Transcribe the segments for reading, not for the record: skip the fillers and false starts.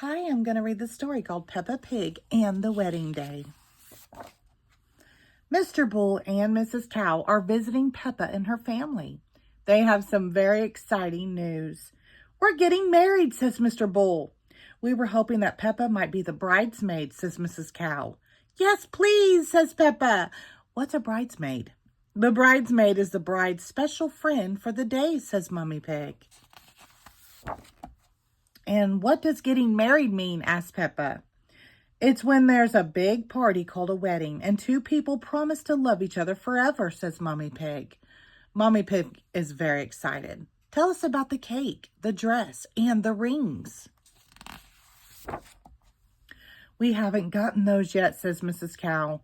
Hi, I'm going to read the story called Peppa Pig and the Wedding Day. Mr. Bull and Mrs. Cow are visiting Peppa and her family. They have some very exciting news. We're getting married, says Mr. Bull. We were hoping that Peppa might be the bridesmaid, says Mrs. Cow. Yes, please, says Peppa. What's a bridesmaid? The bridesmaid is the bride's special friend for the day, says Mummy Pig. And what does getting married mean? Asked Peppa. It's when there's a big party called a wedding and two people promise to love each other forever, says Mummy Pig. Mummy Pig is very excited. Tell us about the cake, the dress, and the rings. We haven't gotten those yet, says Mrs. Cow.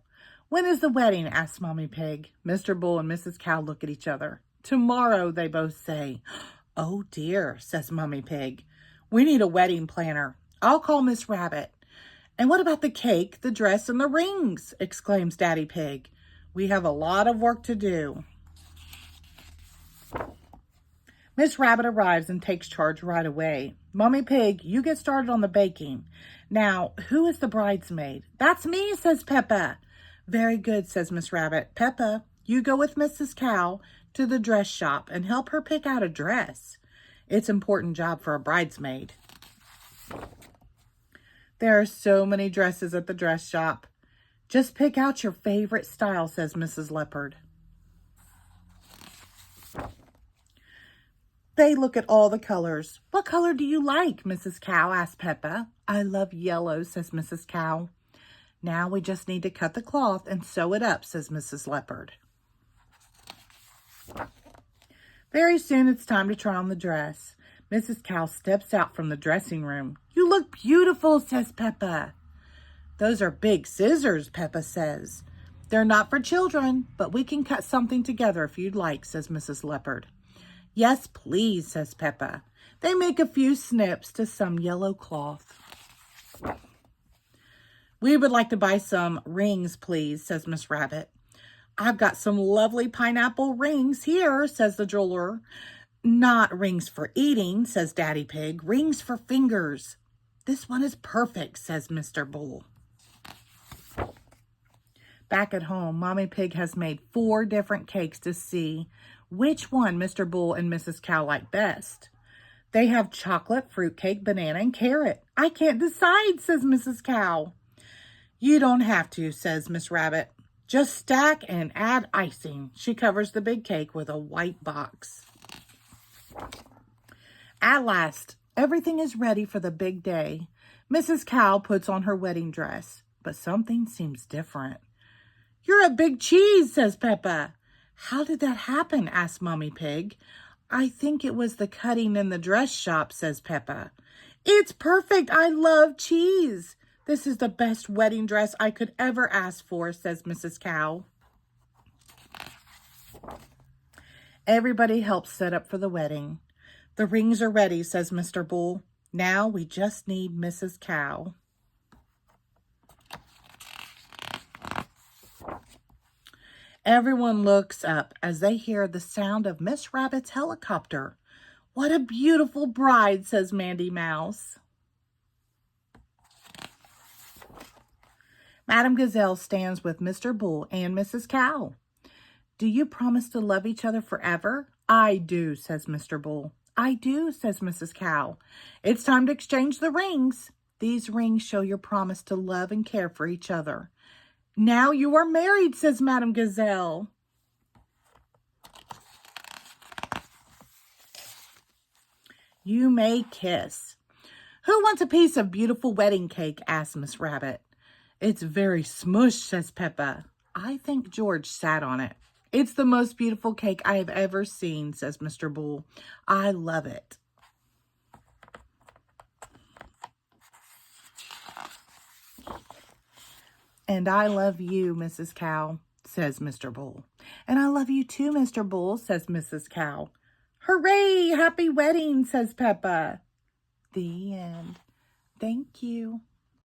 When is the wedding? Asks Mummy Pig. Mr. Bull and Mrs. Cow look at each other. Tomorrow, they both say. Oh dear, says Mummy Pig. We need a wedding planner. I'll call Miss Rabbit. And what about the cake, the dress, and the rings? Exclaims Daddy Pig. We have a lot of work to do. Miss Rabbit arrives and takes charge right away. Mummy Pig, you get started on the baking. Now, who is the bridesmaid? That's me, says Peppa. Very good, says Miss Rabbit. Peppa, you go with Mrs. Cow to the dress shop and help her pick out a dress. It's an important job for a bridesmaid. There are so many dresses at the dress shop. Just pick out your favorite style, says Mrs. Leopard. They look at all the colors. What color do you like, Mrs. Cow? Asked Peppa. I love yellow, says Mrs. Cow. Now we just need to cut the cloth and sew it up, says Mrs. Leopard. Very soon it's time to try on the dress. Mrs. Cow steps out from the dressing room. You look beautiful, says Peppa. Those are big scissors, Peppa says. They're not for children, but we can cut something together if you'd like, says Mrs. Leopard. Yes, please, says Peppa. They make a few snips to some yellow cloth. We would like to buy some rings, please, says Miss Rabbit. I've got some lovely pineapple rings here, says the jeweler. Not rings for eating, says Daddy Pig. Rings for fingers. This one is perfect, says Mr. Bull. Back at home, Mommy Pig has made 4 different cakes to see which one Mr. Bull and Mrs. Cow like best. They have chocolate, fruitcake, banana, and carrot. I can't decide, says Mrs. Cow. You don't have to, says Miss Rabbit. Just stack and add icing. She covers the big cake with a white box. At last, everything is ready for the big day. Mrs. Cow puts on her wedding dress, but something seems different. You're a big cheese, says Peppa. How did that happen? Asked Mummy Pig. I think it was the cutting in the dress shop, says Peppa. It's perfect. I love cheese. This is the best wedding dress I could ever ask for, says Mrs. Cow. Everybody helps set up for the wedding. The rings are ready, says Mr. Bull. Now we just need Mrs. Cow. Everyone looks up as they hear the sound of Miss Rabbit's helicopter. What a beautiful bride, says Mandy Mouse. Madame Gazelle stands with Mr. Bull and Mrs. Cow. Do you promise to love each other forever? I do, says Mr. Bull. I do, says Mrs. Cow. It's time to exchange the rings. These rings show your promise to love and care for each other. Now you are married, says Madame Gazelle. You may kiss. Who wants a piece of beautiful wedding cake? Asked Miss Rabbit. It's very smush, says Peppa. I think George sat on it. It's the most beautiful cake I have ever seen, says Mr. Bull. I love it. And I love you, Mrs. Cow, says Mr. Bull. And I love you too, Mr. Bull, says Mrs. Cow. Hooray! Happy wedding, says Peppa. The end. Thank you.